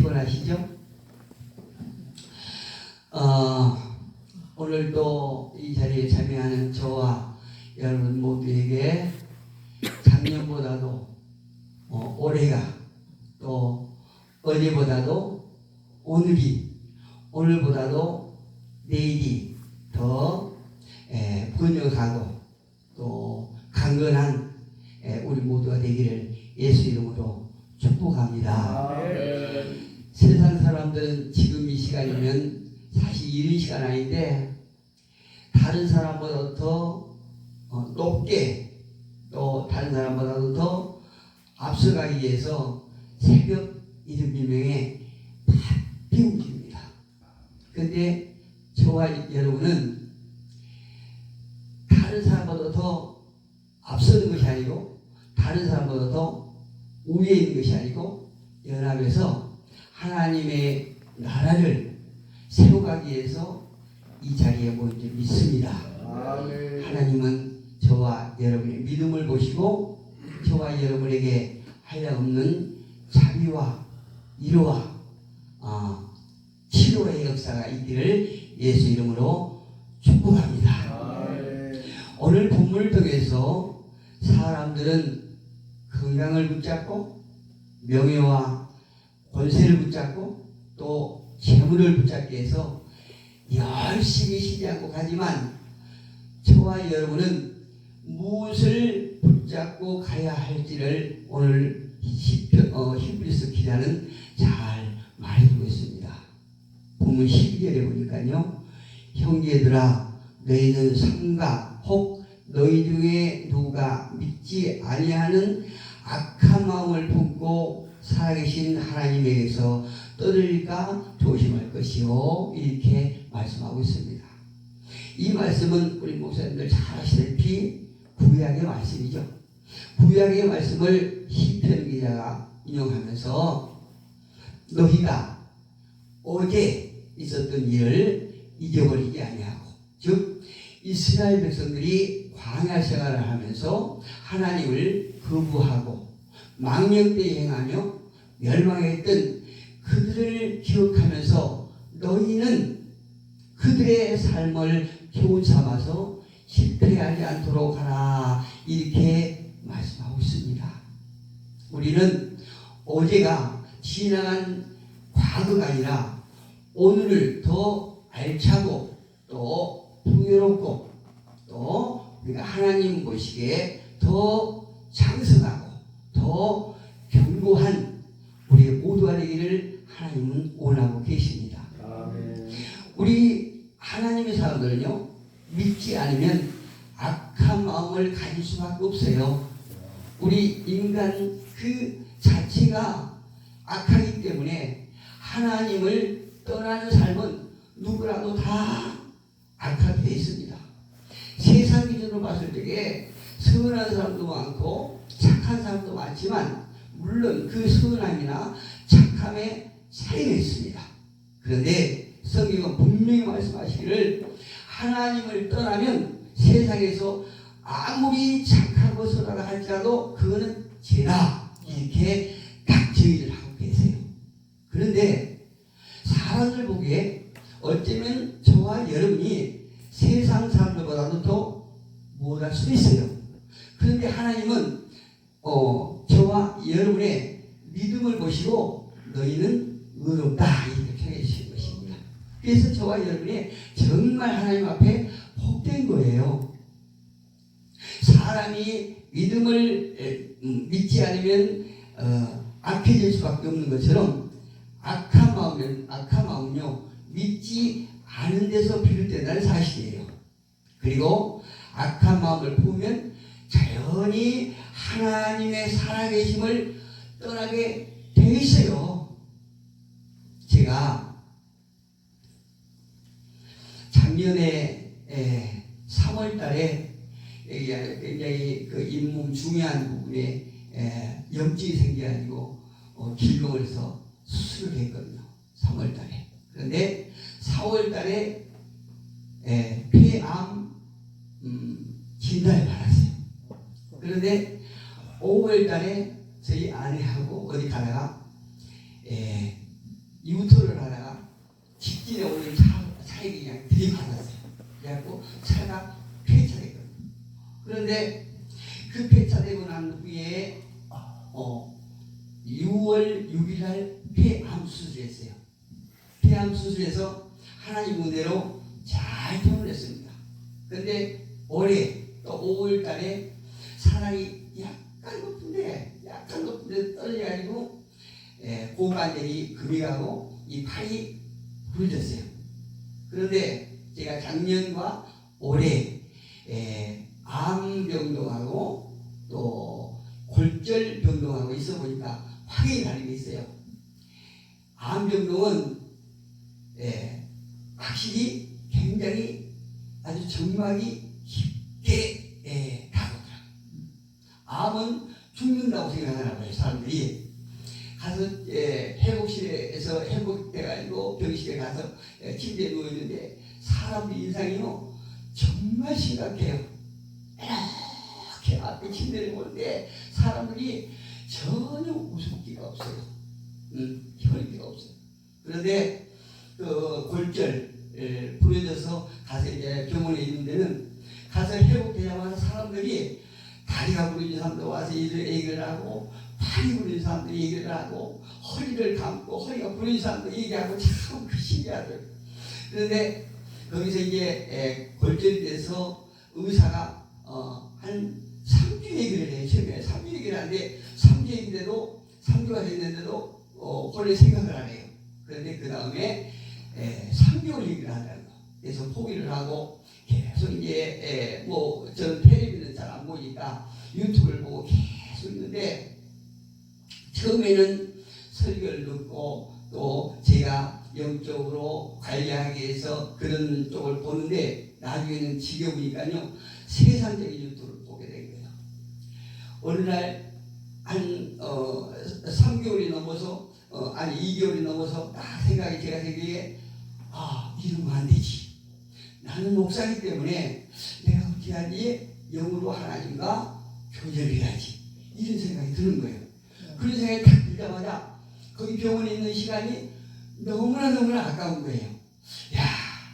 피곤하시죠? 오늘도 이 자리에 참여하는 저와 여러분 모두에게 작년보다도 올해가 또 어제보다도 오늘보다도 내일이 더 번영하고 또 강건한 우리 모두가 되기를 예수 이름으로 축복합니다. 세상 사람들은 지금 이 시간이면 사실 이른 시간 아닌데 다른 사람보다 더 높게 또 다른 사람보다도 더 앞서가기 위해서 새벽 이른 비명에 바삐 움직입니다. 근데 저와 여러분은 다른 사람보다 더 앞서는 것이 아니고 다른 사람보다 더 우위에 있는 것이 아니고 연합해서 하나님의 나라를 세워가기 위해서 이 자리에 모인 줄 믿습니다. 아멘. 하나님은 저와 여러분의 믿음을 보시고 저와 여러분에게 한량없는 자비와 위로와 치료의 역사가 있기를 예수 이름으로 축복합니다. 아멘. 오늘 본문을 통해서 사람들은 건강을 붙잡고 명예와 권세를 붙잡고 또 재물을 붙잡기 위해서 열심히 쉬지 않고 가지만 저와 여러분은 무엇을 붙잡고 가야 할지를 오늘 히브리서 기자는 잘 말해주고 있습니다. 본문 12절에 보니까요. 형제들아 너희는 삼가 혹 너희 중에 누가 믿지 아니하는 악한 마음을 품고 살아계신 하나님에게서 떠들릴까 조심할 것이요 이렇게 말씀하고 있습니다. 이 말씀은 우리 목사님들 잘 아시다시피 구약의 말씀이죠. 구약의 말씀을 시편 기자가 인용하면서 너희가 어제 있었던 일을 잊어버리지 아니하고 즉 이스라엘 백성들이 광야 생활을 하면서 하나님을 거부하고 망령되이 행하며 멸망했던 그들을 기억하면서 너희는 그들의 삶을 교훈 삼아서 실패하지 않도록 하라 이렇게 말씀하고 있습니다. 우리는 어제가 지나간 과거가 아니라 오늘을 더 알차고 또 풍요롭고 또 우리가 하나님 보시기에 더 장성하고 더 견고한 우리 모두가 되기를 하나님은 원하고 계십니다. 아멘. 우리 하나님의 사람들은요 믿지 않으면 악한 마음을 가질 수밖에 없어요. 우리 인간 그 자체가 악하기 때문에 하나님을 떠나는 삶은 누구라도 다 악하게 되어 있습니다. 세상 기준으로 봤을 때에 선한 사람도 많고 착한 사람도 많지만 물론 그 선함이나 착함에 차이가 있습니다. 그런데 성경은 분명히 말씀하시기를 하나님을 떠나면 세상에서 아무리 착하고 선하다 할지라도 그거는 죄다 이렇게 딱 정의를 하고 계세요. 그런데 사람들 보기에 어쩌면 저와 여러분이 세상 사람들보다도 더 못할 수도 있어요. 그런데 하나님은 저와 여러분의 믿음을 보시고 너희는 의롭다 이렇게 표현해 주신 것입니다. 그래서 저와 여러분이 정말 하나님 앞에 복된 거예요. 사람이 믿음을 믿지 않으면 악해질 수밖에 없는 것처럼 악한 마음은요 믿지 않은 데서 비롯된다는 사실이에요. 그리고 악한 마음을 품으면 자연히 하나님의 살아계심을 떠나게 되어 있어요. 제가 작년에 3월 달에 굉장히 그 잇몸 중요한 부분에 염증이 생겨가지고 길동을 해서 수술을 했거든요. 3월 달에. 그런데 4월 달에 폐암 진단을 받았어요. 그런데 5월 달에 저희 아내하고 어디 가다가 그런데 그 폐차되고 난 후에 6월 6일 날 폐암 수술했어요. 폐암 수술해서 하나님 은혜로 잘 퇴원을 했습니다. 그런데 올해 또 5월 달에 사랑이 약간 높은데 떨려가지고 고관절이 금이 가고 이 팔이 부러졌어요. 그런데 제가 작년과 올해 암 병동하고 또 골절 병동하고 있어 보니까 확연히 다른 게 있어요. 암 병동은 확실히 굉장히 아주 정막이 깊게 다가오더라고요. 암은 죽는다고 생각하나 봐요. 사람들이 가서 회복실에서 회복돼가지고 병실에 가서 침대에 누워있는데 사람들 인상이요 정말 심각해요. 이렇게 앞에 침대를 볼 때 사람들이 전혀 웃음기가 없어요. 혈기가 없어요. 그런데 그 골절 부러져서 가서 이제 병원에 있는 데는 가서 회복되자마자 사람들이 다리가 부러진 사람도 와서 얘기를 하고 팔이 부러진 사람도 얘기를 하고 허리를 감고 허리가 부러진 사람도 얘기하고 참 신기하더라고요. 그런데 거기서 이제 골절이 돼서 의사가 한 3주 얘기를 해요. 처음에 3주 얘기를 하는데 3주 얘기인데도 3주가 됐는데도 원래 생각을 안 해요. 그런데 그 다음에 3개월 얘기를 하더라고요. 그래서 포기를 하고 계속 이제 뭐 저는 텔레비전 잘 안 보니까 유튜브를 보고 계속 있는데 처음에는 설교를 듣고 또 제가 영적으로 관리하기 위해서 그런 쪽을 보는데 나중에는 지겨우니까요 세상적인 유튜브를 보게 된 거예요. 어느 날 한 3개월이 넘어서 아니 2개월이 넘어서 딱 생각이 제가 생기에 이러면 안 되지. 나는 목사이기 때문에 내가 어떻게 하지? 영으로 하나님과 교제를 해야지. 이런 생각이 드는 거예요. 그런 생각이 딱 들자마자 거기 병원에 있는 시간이 너무나 아까운 거예요. 야,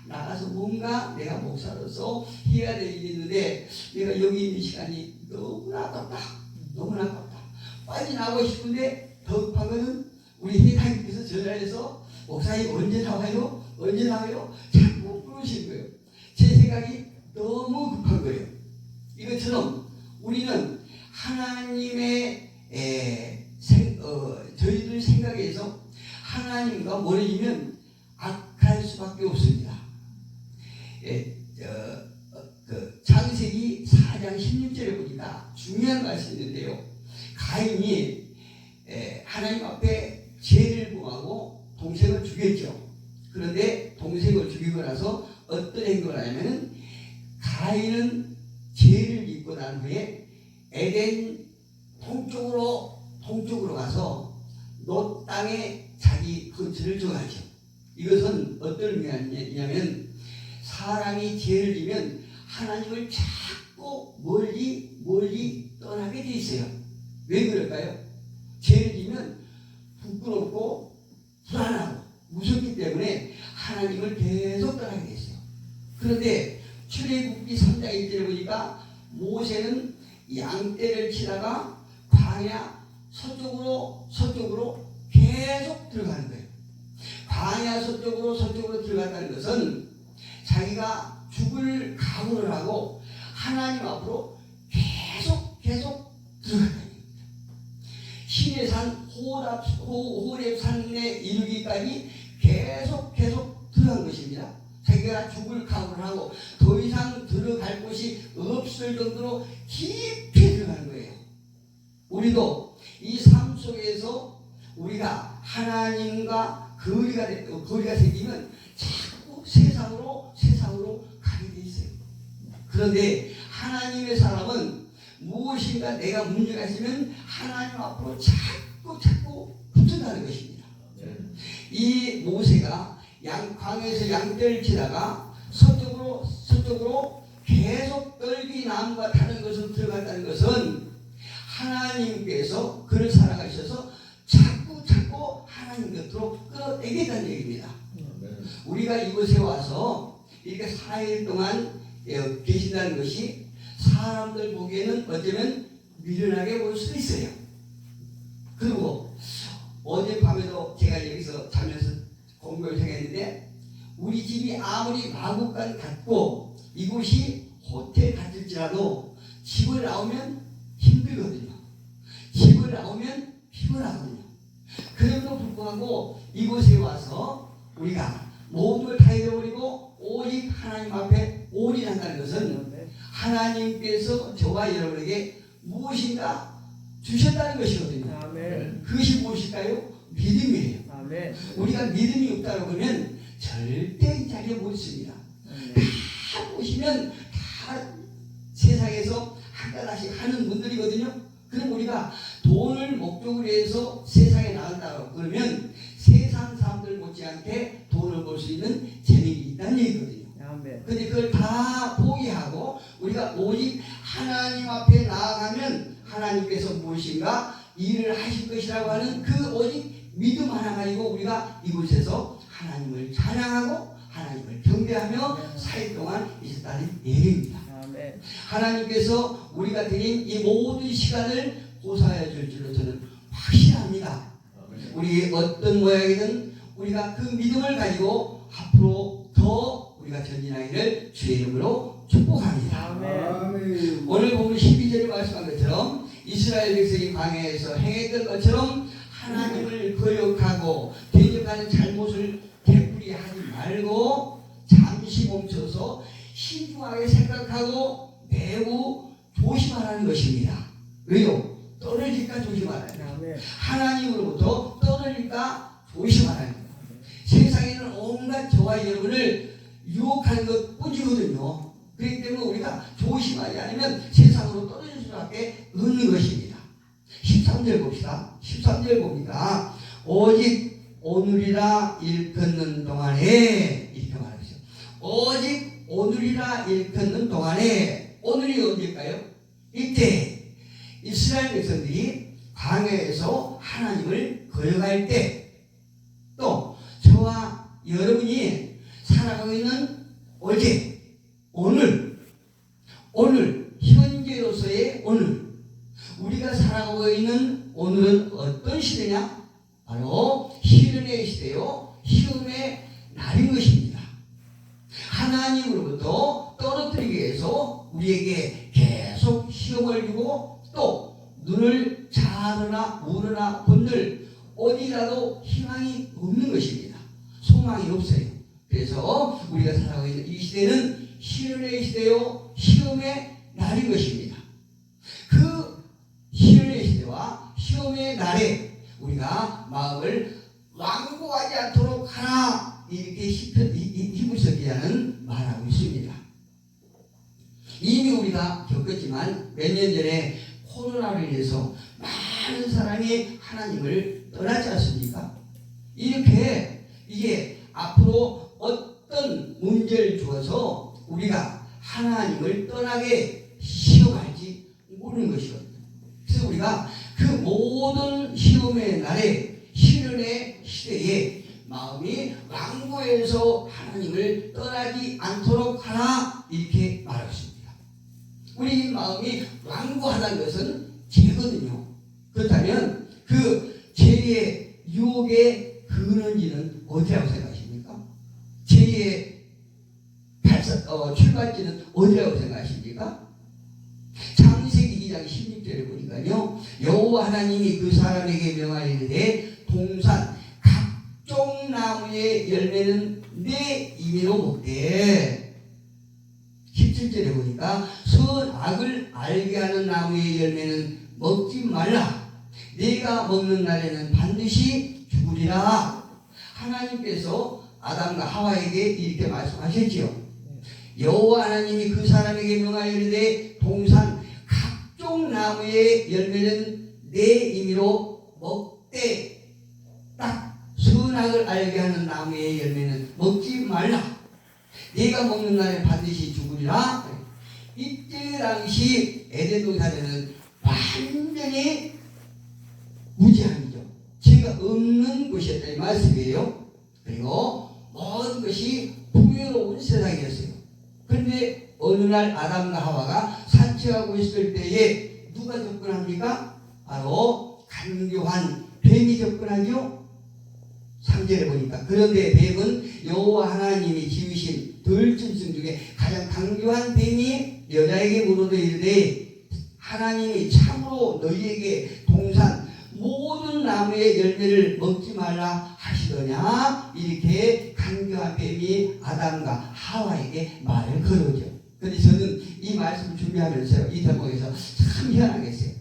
나가서 뭔가 내가 목사로서 해야 될 일이 있는데 내가 여기 있는 시간이 너무나 아깝다. 빨리 나가고 싶은데 더 급하면은 우리 회장님께서 전화해서 목사님 언제 나와요? 자꾸 부르시는 거예요. 제 생각이 너무 급한 거예요. 이것처럼 우리는 하나님의 저희들 생각에서 하나님과 멀어지면 악할 수밖에 없습니다. 창세기 4장 16절에 보니까 중요한 말씀이 있는데요. 가인이 하나님 앞에 죄를 범하고 동생을 죽였죠. 그런데 동생을 죽이고 나서 어떤 행동을 하냐면 가인은 죄를 짓고 난 후에 에덴 동쪽으로 가서 롯 땅에 자기 거처를 정하죠. 이것은 어떤 의미냐면 사람이 죄를 지면 하나님을 자꾸 멀리 떠나게 돼 있어요. 왜 그럴까요? 죄를 지면 부끄럽고 불안하고 무섭기 때문에 하나님을 계속 떠나게 돼 있어요. 그런데 출애굽기 3장 1절에 보니까 모세는 양떼를 치다가 광야 서쪽으로 계속 들어가는 거예요. 광야 서쪽으로 들어간다는 것은 자기가 죽을 각오를 하고 하나님 앞으로 계속 들어간다는 겁니다. 신의 산 호렙 산에 이르기까지 계속 들어간 것입니다. 자기가 죽을 각오를 하고 더 이상 들어갈 곳이 없을 정도로 깊이 들어가는 거예요. 우리도 이 삶 속에서 우리가 하나님과 거리가 생기면 자꾸 세상으로 가게 돼 있어요. 그런데 하나님의 사람은 무엇인가 내가 문제가 있으면 하나님 앞으로 자꾸 붙는다는 것입니다. 이 모세가 광야에서 양떼를 치다가 서쪽으로 계속 떨기나무가 다른 것으로 들어간다는 것은 하나님께서 그를 사랑하셔서 자꾸 하나님 곁으로 끌어내겠다는 얘기입니다. 우리가 이곳에 와서 이렇게 4일 동안 계신다는 것이 사람들 보기에는 어쩌면 미련하게 보일 수도 있어요. 그리고 어젯밤에도 제가 여기서 자면서 공부를 생각했는데, 우리 집이 아무리 마구간 같고 이곳이 호텔 같을지라도 집을 나오면 힘들거든요. 집을 나오면 피곤하거든요. 그럼에도 불구하고 이곳에 와서 우리가 모든 걸 다 잃어버리고 오직 하나님 앞에 올인한다는 것은 하나님께서 저와 여러분에게 무엇인가 주셨다는 것이거든요. 아멘. 그것이 무엇일까요? 믿음이에요. 아멘. 우리가 믿음이 없다고 그러면 절대 이 자리에 못 있습니다. 다 보시면 다 세상에서 한가닥씩 하는 분들이거든요. 그럼 우리가 돈을 목적으로 해서 세상에 나간다고 그러면 세상 사람들 못지않게 돈을 벌 수 있는 재능이 있다는 얘기거든요. 아멘. 근데 그걸 다 포기하고 우리가 오직 하나님 앞에 나아가면 하나님께서 무엇인가 일을 하실 것이라고 하는 그 오직 믿음 하나 가지고 우리가 이곳에서 하나님을 찬양하고 하나님을 경배하며 4일 동안 있었다는 얘기입니다. 아멘. 하나님께서 우리가 드린 이 모든 시간을 고사해 줄 줄로 저는 확신합니다. 우리 어떤 모양이든 우리가 그 믿음을 가지고 앞으로 더 우리가 전진하기를 주의 이름으로 축복합니다. 아멘. 오늘 보면 12절에 말씀한 것처럼 이스라엘 백성이 광야에서 행했던 것처럼 하나님을 거역하고 대적하는 잘못을 되풀이하지 말고 잠시 멈춰서 신중하게 생각하고 매우 조심하라는 것입니다. 왜요? 떨어질까 조심하라는 거예요. 아멘. 하나님으로부터 떨어질까 조심하라는 거예요. 세상에는 온갖 저와 여러분을 유혹하는 것 뿐이거든요. 그렇기 때문에 우리가 조심하지 않으면 세상으로 떨어질 수밖에 없는 것입니다. 13절 봅시다. 13절 봅니다. 오직 오늘이라 일컫는 동안에 이렇게 말하죠. 오직 오늘이라 일컫는 동안에, 오늘이 언제일까요? 이때 이스라엘 백성들이 광야에서 하나님을 거역할 때, 또 저와 여러분이 살아가고 있는 어제, 오늘 현재로서의 오늘, 우리가 살아가고 있는 오늘은 어떤 시대냐? 바로 시련의 시대요, 시험의 날인 것입니다. 하나님으로부터 떨어뜨리기 위해서 우리에게 계속 시험을 주고, 또 눈을 자르나 우르나 본들 어디라도 희망이 없는 것입니다. 소망이 없어요. 그래서 우리가 살아가고 있는 이 시대는 시련의 시대요, 시험의 날인 것입니다. 그 시련의 시대와 시험의 날에 우리가 마음을 완고하지 않도록 하라, 이렇게 히브리서 기자는 말하고 있습니다. 이미 우리가 겪었지만 몇 년 전에 코로나로 인해서 많은 사람이 하나님을 떠나지 않습니까? 이렇게 이게 앞으로 어떤 문제를 주어서 우리가 하나님을 떠나게 시험할지 모르는 것이거든요. 그래서 우리가 그 모든 시험의 날에, 시련의 시대에 마음이 완고해서 하나님을 떠나지 않도록 하라, 이렇게 말하고 있습니다. 우리 마음이 완고하다는 것은 죄거든요. 그렇다면 그 죄의 유혹의 근원지는 어디라고 생각하십니까? 죄의 출발지는 어디라고 생각하십니까? 창세기 2장 16절에 보니까요, 여호와 하나님이 그 사람에게 명하시되 동산 각종 나무의 열매는 내 임의로 먹되, 17절에 보니까 선악을 알게 하는 나무의 열매는 먹지 말라. 네가 먹는 날에는 반드시 죽으리라. 하나님께서 아담과 하와에게 이렇게 말씀하셨지요. 여호와 하나님이 그 사람에게 명하여 이르되 동산 각종 나무의 열매는 내 임의로 먹되, 딱 선악을 알게 하는 나무의 열매는 먹지 말라. 네가 먹는 날에 반드시 죽으리라. 이때 당시 에덴 동산에는 완전히 무지함이죠. 죄가 없는 곳이었다 이 말씀이에요. 그리고 모든 것이 풍요로운 세상이었어요. 그런데 어느 날 아담과 하와가 산책하고 있을 때에 누가 접근합니까? 바로 간교한 뱀이 접근하죠. 3절에 보니까 그런데 뱀은 여호와 하나님이 지으신 들짐승 중에 가장 강교한 뱀이 여자에게 물어도 이르되 하나님이 참으로 너희에게 동산 모든 나무의 열매를 먹지 말라 하시더냐. 이렇게 강교한 뱀이 아담과 하와에게 말을 걸어오죠. 그런데 저는 이 말씀을 준비하면서 이 대목에서 참 희한하겠어요.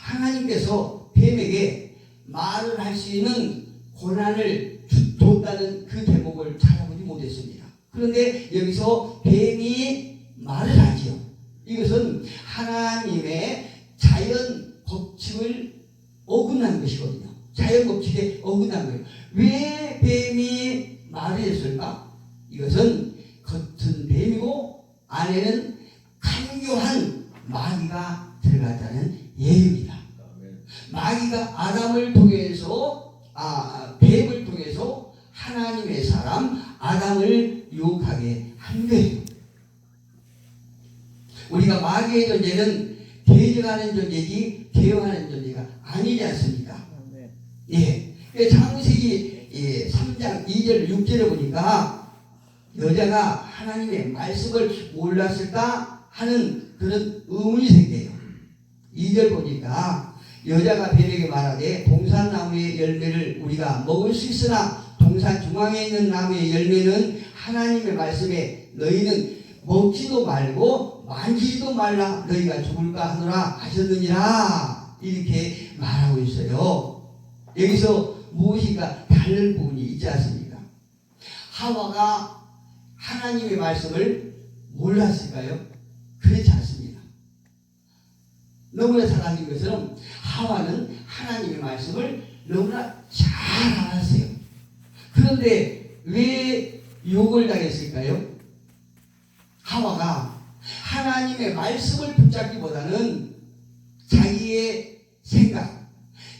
하나님께서 뱀에게 말을 할 수 있는 고난을 줬다는 그 대목을 찾아보지 못했습니다. 그런데 여기서 뱀이 말을 하지요. 이것은 하나님의 자연 법칙을 어긋난 것이거든요. 자연 법칙에 어긋난 거예요. 왜 뱀이 말을 했을까? 이것은 겉은 뱀이고 안에는 강교한 마귀가 들어갔다는 예입니다. 마귀가 아담을 통해서 뱀을 통해서 하나님의 사람 아담을 유혹하게 한 거예요. 우리가 마귀의 존재는 대적하는 존재지 대응하는 존재가 아니지 않습니까? 예. 창세기 3장 2절 6절에 보니까 여자가 하나님의 말씀을 몰랐을까 하는 그런 의문이 생겨요. 2절 보니까 여자가 뱀에게 말하되 동산나무의 열매를 우리가 먹을 수 있으나 동산 중앙에 있는 나무의 열매는 하나님의 말씀에 너희는 먹지도 말고 만지지도 말라 너희가 죽을까 하노라 하셨느니라. 이렇게 말하고 있어요. 여기서 무엇인가 다른 부분이 있지 않습니까? 하와가 하나님의 말씀을 몰랐을까요? 그렇지 않습니다. 너무나 잘 알린 것처럼 하와는 하나님의 말씀을 너무나 잘 알았어요. 그런데 왜 욕을 당했을까요? 하와가 하나님의 말씀을 붙잡기보다는 자기의 생각,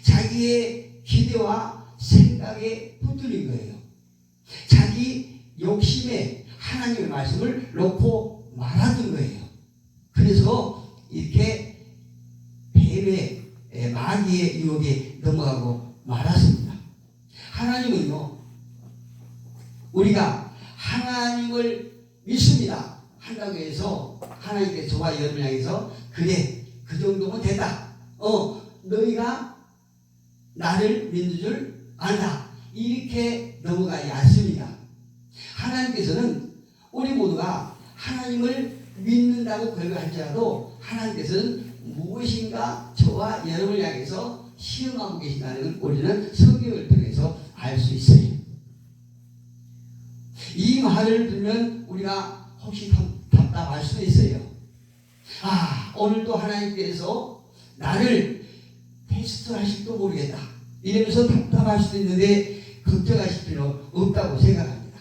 자기의 기대와 생각에 붙들린 거예요. 자기 욕심에 하나님의 말씀을 놓고 말하던 거예요. 그래서 이렇게 뱀의 마귀의 유혹에 넘어가고 말았습니다. 하나님은요, 우리가 하나님을 믿습니다 한다고 해서 하나님께서 저와 여러분을 향해서 그래 그 정도면 됐다. 너희가 나를 믿는 줄 안다. 이렇게 넘어가지 않습니다. 하나님께서는 우리 모두가 하나님을 믿는다고 걸거할지라도 하나님께서는 무엇인가 저와 여러분을 향해서 시험하고 계신다는 걸 우리는 성경을 통해서 알 수 있어요. 이 말을 들으면 우리가 혹시 답답할 수도 있어요. 오늘도 하나님께서 나를 테스트하실지도 모르겠다 이러면서 답답할 수도 있는데 걱정하실 필요 없다고 생각합니다.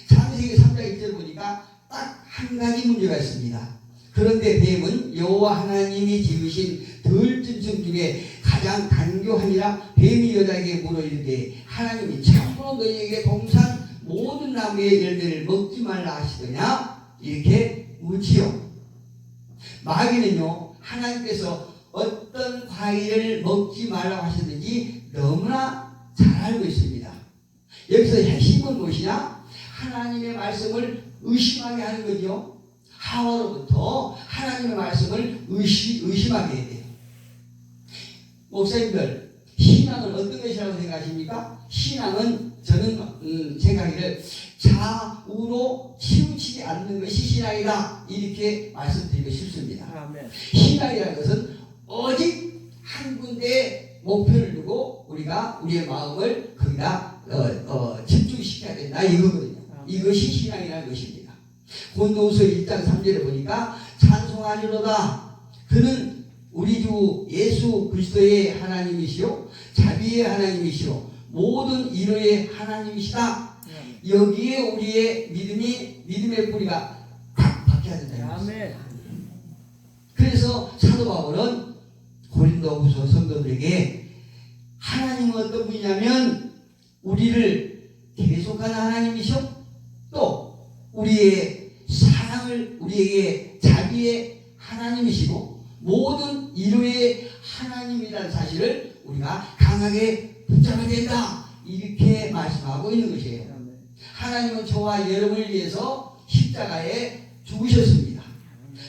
창세기 3장 1절 보니까 딱 한 가지 문제가 있습니다. 그런데 뱀은 여호와 하나님이 지으신 들짐승 중에 가장 간교하니라 뱀이 여자에게 물어 이르되 하나님이 참으로 너희에게 동산 모든 나무의 열매를 먹지 말라 하시더냐? 이렇게 묻지요. 마귀는요, 하나님께서 어떤 과일을 먹지 말라고 하셨는지 너무나 잘 알고 있습니다. 여기서 핵심은 무엇이냐? 하나님의 말씀을 의심하게 하는 거죠. 하와로부터 하나님의 말씀을 의심하게 해야 돼요. 목사님들, 신앙은 어떤 것이라고 생각하십니까? 신앙은 저는 생각하기를 좌우로 치우치지 않는 것이 신앙이다. 이렇게 말씀드리고 싶습니다. 아멘. 신앙이라는 것은 오직 한 군데에 목표를 두고 우리가 우리의 마음을 거기다 집중시켜야 된다. 이거거든요. 이것이 신앙이라는 것입니다. 고린도후서 1장 3절에 보니까 찬송하리로다. 그는 우리 주 예수 그리스도의 하나님이시요 자비의 하나님이시요 모든 위로의 하나님이시다. 여기에 우리의 믿음의 뿌리가 팍 박혀야 된다. 그래서 사도 바울은 고린도후서 성도들에게 하나님은 어떤 분이냐면 우리를 계속하는 하나님이시오. 또 우리의 사랑을 우리에게 자비의 하나님이시고 말씀하고 있는 것이에요. 하나님은 저와 여러분을 위해서 십자가에 죽으셨습니다.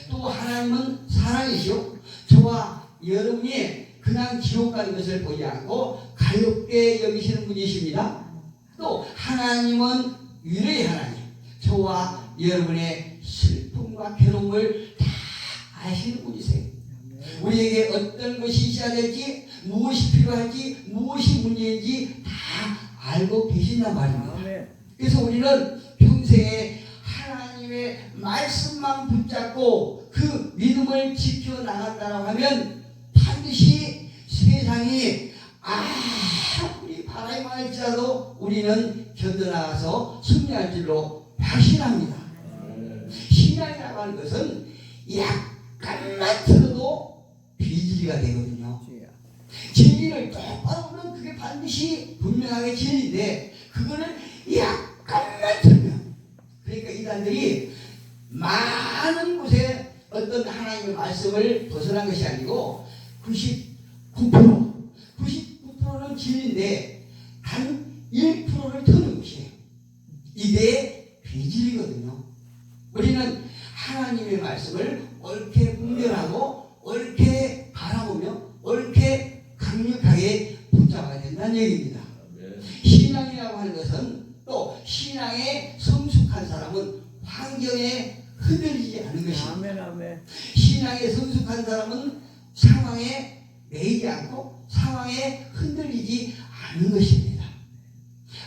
또 하나님은 사랑이시오. 저와 여러분이 그냥 지옥 가는 것을 보지 않고 가볍게 여기시는 분이십니다. 또 하나님은 위로의 하나님, 저와 여러분의 슬픔과 괴로움을 다 아시는 분이세요. 우리에게 어떤 것이 있어야 될지, 무엇이 필요할지, 무엇이 문제인지 다 알고 계신단 말입니다. 그래서 우리는 평생에 하나님의 말씀만 붙잡고 그 믿음을 지켜나간다고 하면 반드시 세상이 아무리 바람이 많을지라도 우리는 견뎌나가서 승리할 줄로 확신합니다. 신앙이라고 하는 것은 약간만 들어도 비진리가 되거든요. 진리를 똑바로 보면 그게 반드시 분명하게 진리인데 그거는 약간만 들면, 그러니까 이단들이 많은 곳에 어떤 하나님의 말씀을 벗어난 것이 아니고 99%는 진리인데 단 1%를 터는 것이에요. 이게 비진리거든요. 우리는 하나님의 말씀을 옳게 분별하고 옳게 바라보며 옳게 강력하게 붙잡아야 된다는 얘기입니다. 신앙이라고 하는 것은 또 신앙에 성숙한 사람은 환경에 흔들리지 않는 것입니다. 신앙에 성숙한 사람은 상황에 매이지 않고 상황에 흔들리지 않는 것입니다.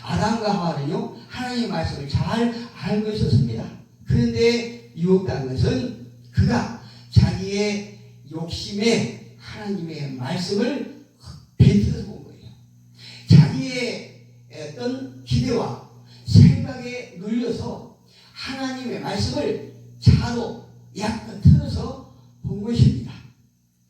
아담과 하와는요 하나님의 말씀을 잘 알고 있었습니다. 그런데 유혹당한 것은 그가 자기의 욕심에 하나님의 말씀을 뱉어서 본 거예요. 자기의 어떤 기대와 생각에 눌려서 하나님의 말씀을 차로 약간 틀어서 본 것입니다.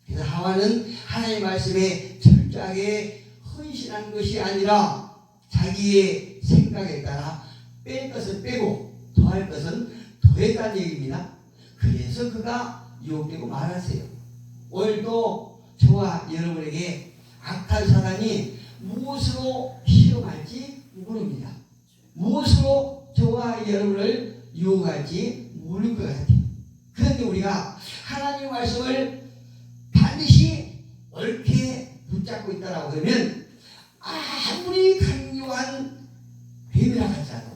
그래서 하와는 하나님의 말씀에 철저하게 헌신한 것이 아니라 자기의 생각에 따라 뺄 것은 빼고 더할 것은 더했다는 얘기입니다. 그래서 그가 유혹되고 말하세요. 오늘도 저와 여러분에게 악한 사단이 무엇으로 실험할지 모릅니다. 무엇으로 저와 여러분을 유혹할지 모를 것 같아요. 그런데 우리가 하나님의 말씀을 반드시 옳게 붙잡고 있다라고 하면 아무리 강요한 뱀이라 할지라도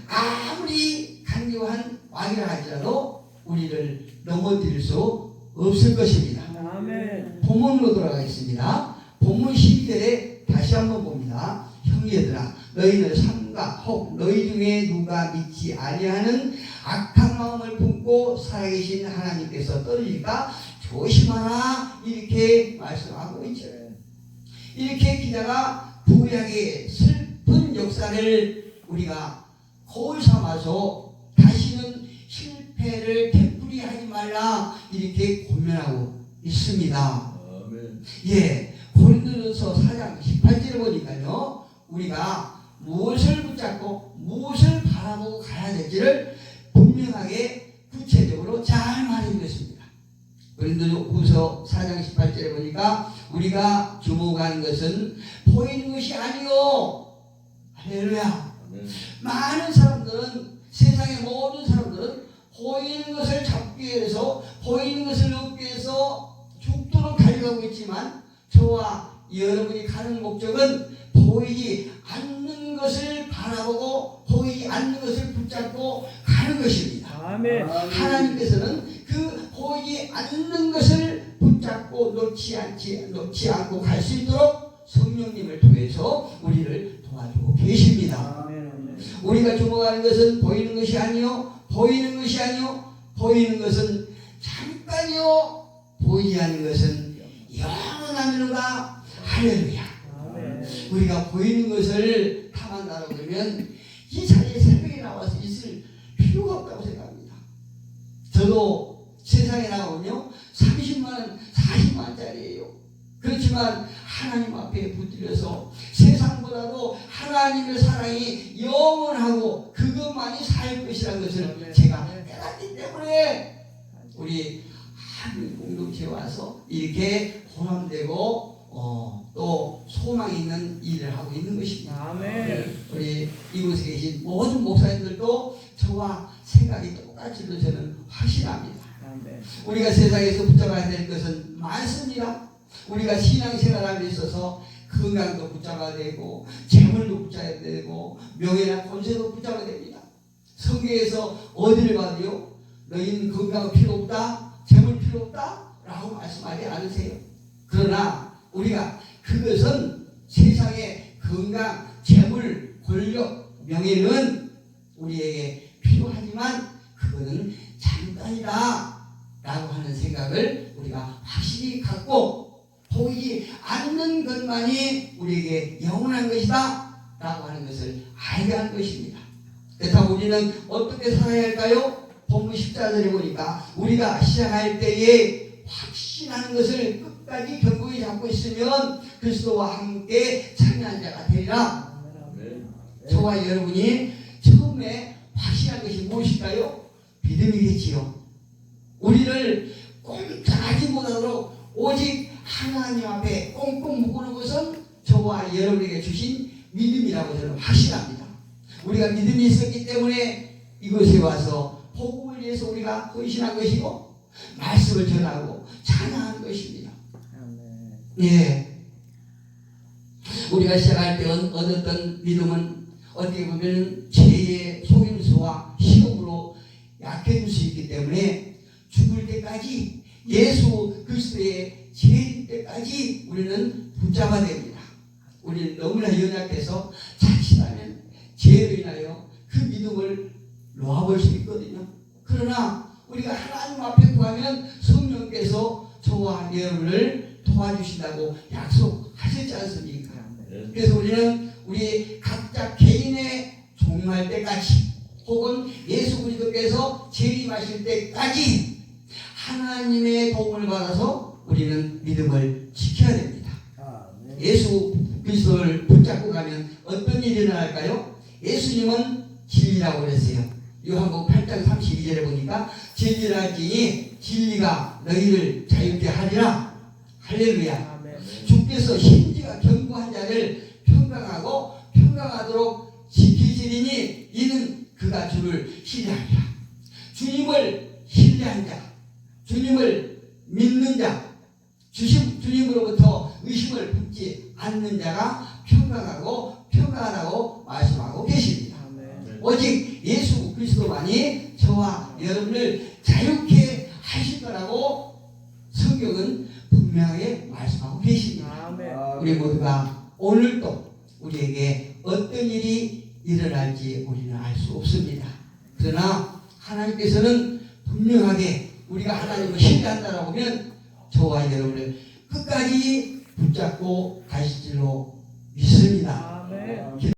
아무리 강요한 왕이라 할지라도 우리를 넘어뜨릴 수 없을 것입니다. 아멘. 본문으로 돌아가겠습니다. 본문 12절에 다시 한번 봅니다. 형제들아 너희는 삼가 혹 너희 중에 누가 믿지 아니하는 악한 마음을 품고 살아계신 하나님께서 떨어질까 조심하라 이렇게 말씀하고 있죠. 이렇게 기자가 구약의 슬픈 역사를 우리가 거울 삼아서 다시는 실패를 되풀이하지 말라 이렇게 권면하고 있습니다. 아멘. 예, 고린도전서 4장 18절을 보니까요 우리가 무엇을 붙잡고 무엇을 바라보고 가야 될지를 분명하게 구체적으로 잘 말해주고 있습니다. 고린도후서 4장 18절에 보니까 우리가 주목하는 것은 보이는 것이 아니요. 할렐루야. 많은 사람들은 세상의 모든 사람들은 보이는 것을 잡기 위해서 보이는 것을 얻기 위해서 죽도록 달려가고 있지만 저와 여러분이 가는 목적은 보이지 않는 것을 바라보고 보이지 않는 것을 붙잡고 가는 것입니다. 아멘. 하나님께서는 그 보이지 않는 것을 붙잡고 놓지 않고 갈 수 있도록 성령님을 통해서 우리를 도와주고 계십니다. 아멘. 우리가 주목하는 것은 보이는 것이 아니요 보이는 것이 아니요 보이는 것은 잠깐이요 보이지 않는 것은 영원합니다. 할렐루야. 우리가 보이는 것을 탐한다고 그러면 이 자리에 새벽에 나와서 있을 필요가 없다고 생각합니다. 저도 세상에 나오면요 30만원 40만원짜리예요. 그렇지만 하나님 앞에 붙들려서 세상보다도 하나님의 사랑이 영원하고 그것만이 살 것이라는 것을 제가 깨닫기 때문에 우리 한 공동체에 와서 이렇게 보람되고 또 소망이 있는 일을 하고 있는 것입니다. 아멘. 우리 이곳에 계신 모든 목사님들도 저와 생각이 똑같이도 저는 확신합니다. 우리가 세상에서 붙잡아야 될 것은 많습니다. 우리가 신앙생활함에 있어서 건강도 붙잡아야 되고 재물도 붙잡아야 되고 명예나 권세도 붙잡아야 됩니다. 성경에서 어디를 봐도요, 너희는 건강 필요 없다, 재물 필요 없다 라고 말씀하지 않으세요. 그러나 우리가 그것은 세상의 건강, 재물, 권력, 명예는 우리에게 필요하지만 그거는 잠깐이다 라고 하는 생각을 우리가 확실히 갖고 보이지 않는 것만이 우리에게 영원한 것이다 라고 하는 것을 알게 한 것입니다. 그렇다고 우리는 어떻게 살아야 할까요? 본문 14절에 보니까 우리가 시작할 때에 확신하는 것을 끝까지 견고히 잡고 있으면 그리스도와 함께 참여한 자가 되리라. 저와 여러분이 처음에 확신한 것이 무엇일까요? 믿음이겠지요. 우리를 꼼짝하지 못하도록 오직 하나님 앞에 꽁꽁 묶어놓은 것은 저와 여러분에게 주신 믿음이라고 저는 확신합니다. 우리가 믿음이 있었기 때문에 이곳에 와서 복음을 위해서 우리가 헌신한 것이고 말씀을 전하고 찬양한 것입니다. 예. 우리가 시작할 때 얻었던 믿음은 어떻게 보면 죄의 속임수와 시험으로 약해질 수 있기 때문에 죽을 때까지 예수 그리스도의 재림 때까지 우리는 붙잡아야 됩니다. 우리는 너무나 연약해서 자칫하면 죄로 인하여 그 믿음을 놓아볼 수 있거든요. 그러나 우리가 하나님 앞에 구하면 성령께서 저와 여러분을 도와주신다고 약속하셨지 않습니까? 그래서 우리는 우리 각자 개인의 종말 때까지 혹은 예수 그리스도께서 재림하실 때까지 하나님의 도움을 받아서 우리는 믿음을 지켜야 됩니다. 예수 그리스도를 붙잡고 가면 어떤 일이 일어날까요? 예수님은 진리라고 그랬어요. 요한복음 8장 32절에 보니까 진리라 할지니 진리가 너희를 자유케 하리라. 할렐루야. 주께서 심지가 견고한 자를 평강하고 평강하도록 지키시리니 이는 그가 주를 신뢰하리라. 주님을 신뢰한 자, 주님을 믿는 자, 주님으로부터 의심을 품지 않는 자가 평강하고 평강하다고 말씀하고 계십니다. 오직 예수 그리스도만이 저와 여러분을 자유케 하실 거라고 성경은 분명하게 말씀하고 계십니다. 우리 모두가 오늘도 우리에게 어떤 일이 일어날지 우리는 알 수 없습니다. 그러나 하나님께서는 분명하게 우리가 하나님을 신뢰한다라고 하면 저와 여러분을 끝까지 붙잡고 가실 줄로 믿습니다.